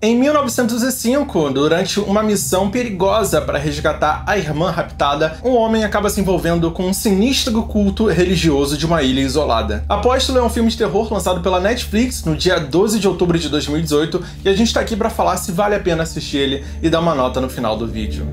Em 1905, durante uma missão perigosa para resgatar a irmã raptada, um homem acaba se envolvendo com um sinistro culto religioso de uma ilha isolada. Apóstolo é um filme de terror lançado pela Netflix no dia 12 de outubro de 2018 e a gente tá aqui para falar se vale a pena assistir ele e dar uma nota no final do vídeo.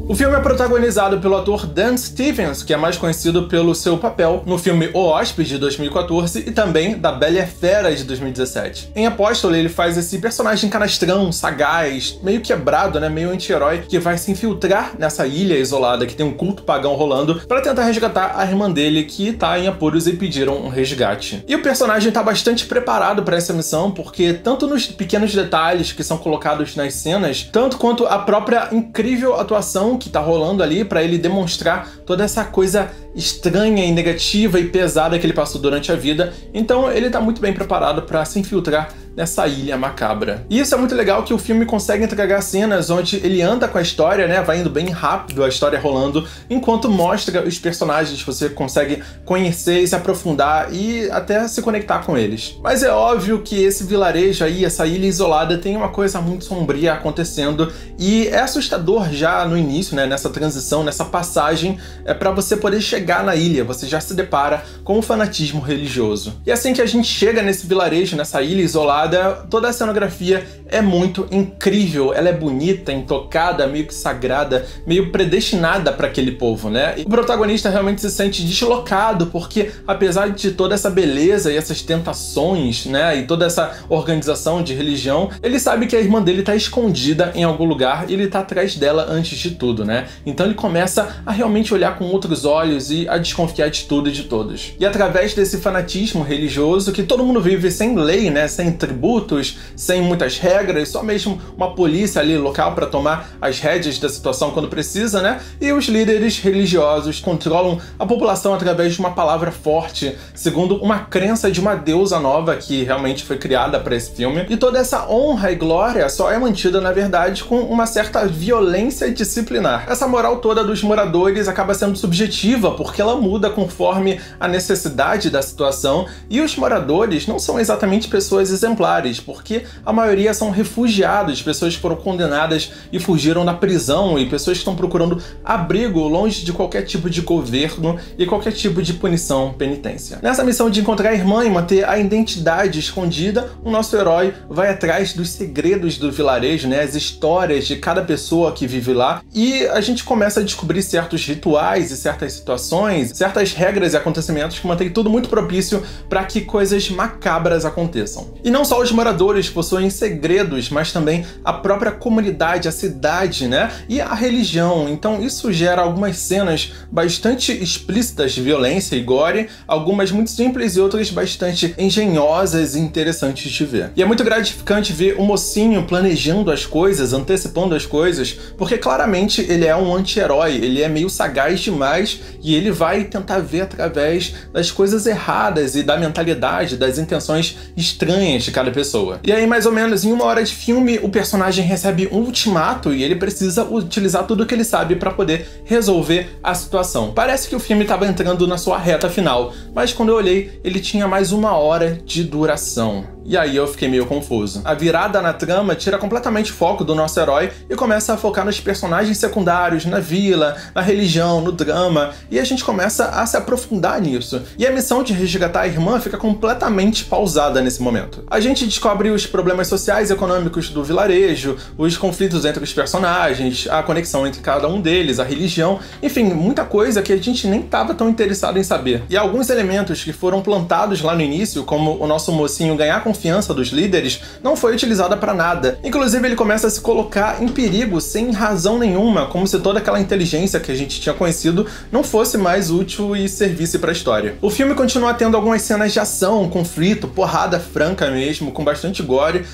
O filme é protagonizado pelo ator Dan Stevens, que é mais conhecido pelo seu papel no filme O Hóspede, de 2014, e também da Bela e a Fera, de 2017. Em Apóstolo, ele faz esse personagem canastrão, sagaz, meio quebrado, né, meio anti-herói, que vai se infiltrar nessa ilha isolada que tem um culto pagão rolando para tentar resgatar a irmã dele, que tá em apuros e pediram um resgate. E o personagem tá bastante preparado para essa missão, porque tanto nos pequenos detalhes que são colocados nas cenas, tanto quanto a própria incrível atuação que tá rolando ali para ele demonstrar toda essa coisa estranha e negativa e pesada que ele passou durante a vida. Então ele tá muito bem preparado para se infiltrar nessa ilha macabra. E isso é muito legal, que o filme consegue entregar cenas onde ele anda com a história, né, vai indo bem rápido a história rolando, enquanto mostra os personagens, você consegue conhecer e se aprofundar e até se conectar com eles. Mas é óbvio que esse vilarejo aí, essa ilha isolada, tem uma coisa muito sombria acontecendo e é assustador já no início, né, nessa transição, nessa passagem, para você poder chegar na ilha, você já se depara com o fanatismo religioso. E assim que a gente chega nesse vilarejo, nessa ilha isolada, toda a cenografia é muito incrível, ela é bonita, intocada, meio que sagrada, meio predestinada para aquele povo, né? E o protagonista realmente se sente deslocado, porque apesar de toda essa beleza e essas tentações, né, e toda essa organização de religião, ele sabe que a irmã dele tá escondida em algum lugar e ele tá atrás dela antes de tudo, né? Então ele começa a realmente olhar com outros olhos e a desconfiar de tudo e de todos. E através desse fanatismo religioso, que todo mundo vive sem lei, né, sem tributos, sem muitas regras, só mesmo uma polícia ali local para tomar as rédeas da situação quando precisa, né? E os líderes religiosos controlam a população através de uma palavra forte, segundo uma crença de uma deusa nova que realmente foi criada para esse filme. E toda essa honra e glória só é mantida, na verdade, com uma certa violência disciplinar. Essa moral toda dos moradores acaba sendo subjetiva, porque ela muda conforme a necessidade da situação, e os moradores não são exatamente pessoas exemplares, porque a maioria são refugiados, pessoas que foram condenadas e fugiram da prisão, e pessoas que estão procurando abrigo longe de qualquer tipo de governo e qualquer tipo de punição, penitência. Nessa missão de encontrar a irmã e manter a identidade escondida, o nosso herói vai atrás dos segredos do vilarejo, né, as histórias de cada pessoa que vive lá, e a gente começa a descobrir certos rituais e certas situações, certas regras e acontecimentos que mantêm tudo muito propício para que coisas macabras aconteçam. E não só os moradores possuem segredos, mas também a própria comunidade, a cidade, né? E a religião. Então isso gera algumas cenas bastante explícitas de violência e gore, algumas muito simples e outras bastante engenhosas e interessantes de ver. E é muito gratificante ver o mocinho planejando as coisas, antecipando as coisas, porque claramente ele é um anti-herói, ele é meio sagaz demais e ele vai tentar ver através das coisas erradas e da mentalidade, das intenções estranhas de cada pessoa. E aí, mais ou menos em 1 hora de filme, o personagem recebe um ultimato e ele precisa utilizar tudo que ele sabe para poder resolver a situação. Parece que o filme estava entrando na sua reta final, mas quando eu olhei, ele tinha mais 1 hora de duração. E aí eu fiquei meio confuso. A virada na trama tira completamente o foco do nosso herói e começa a focar nos personagens secundários, na vila, na religião, no drama, e a gente começa a se aprofundar nisso. E a missão de resgatar a irmã fica completamente pausada nesse momento. A gente descobre os problemas sociais e econômicos do vilarejo, os conflitos entre os personagens, a conexão entre cada um deles, a religião, enfim, muita coisa que a gente nem estava tão interessado em saber. E alguns elementos que foram plantados lá no início, como o nosso mocinho ganhar confiança dos líderes, não foi utilizada para nada. Inclusive ele começa a se colocar em perigo sem razão nenhuma, como se toda aquela inteligência que a gente tinha conhecido não fosse mais útil e servisse para a história. O filme continua tendo algumas cenas de ação, conflito, porrada franca mesmo, com bastante gore,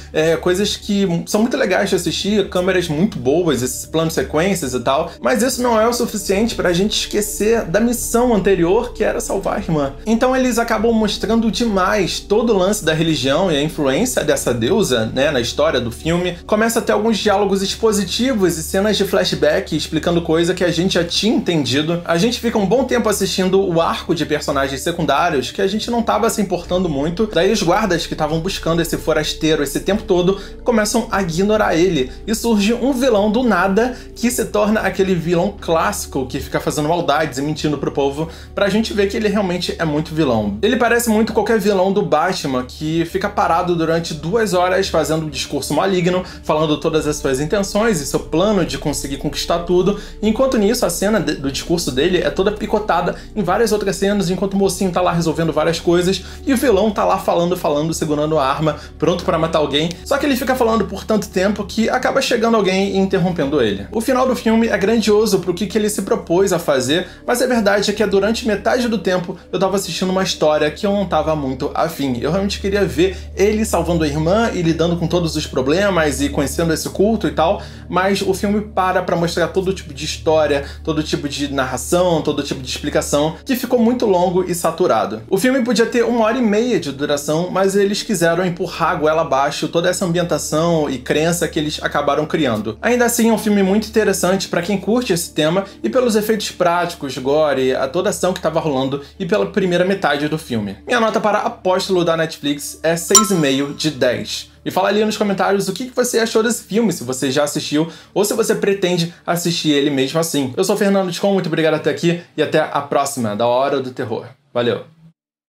coisas que são muito legais de assistir, câmeras muito boas, esses planos sequências e tal, mas isso não é o suficiente pra gente esquecer da missão anterior, que era salvar a irmã. Então eles acabam mostrando demais todo o lance da religião e a influência dessa deusa, né, na história do filme, começa a ter alguns diálogos expositivos e cenas de flashback explicando coisa que a gente já tinha entendido. A gente fica um bom tempo assistindo o arco de personagens secundários que a gente não tava se importando muito. Daí os guardas que estavam buscando esse forasteiro esse tempo todo começam a ignorar ele. E surge um vilão do nada que se torna aquele vilão clássico que fica fazendo maldades e mentindo pro povo, pra gente ver que ele realmente é muito vilão. Ele parece muito qualquer vilão do Batman que fica parado durante 2 horas fazendo um discurso maligno, falando todas as suas intenções e seu plano de conseguir conquistar tudo. Enquanto nisso, a cena do discurso dele é toda picotada em várias outras cenas, enquanto o mocinho tá lá resolvendo várias coisas e o vilão tá lá falando, segurando a arma, pronto pra matar alguém. Só que ele fica falando por tanto tempo que acaba chegando alguém e interrompendo ele. O final do filme é grandioso pro que ele se propôs a fazer, mas a verdade é que durante metade do tempo eu tava assistindo uma história que eu não tava muito afim. Eu realmente queria ver ele salvando a irmã e lidando com todos os problemas e conhecendo esse culto e tal, mas o filme pra mostrar todo tipo de história, todo tipo de narração, todo tipo de explicação, que ficou muito longo e saturado. O filme podia ter 1h30 de duração, mas eles quiseram empurrar a goela abaixo toda essa ambientação e crença que eles acabaram criando. Ainda assim, é um filme muito interessante pra quem curte esse tema e pelos efeitos práticos, gore, a toda a ação que tava rolando e pela primeira metade do filme. Minha nota para Apóstolo da Netflix é 6,5 de 10. Me fala ali nos comentários o que você achou desse filme, se você já assistiu ou se você pretende assistir ele mesmo assim. Eu sou o Fernando Ticon, muito obrigado até aqui e até a próxima da Hora do Terror. Valeu!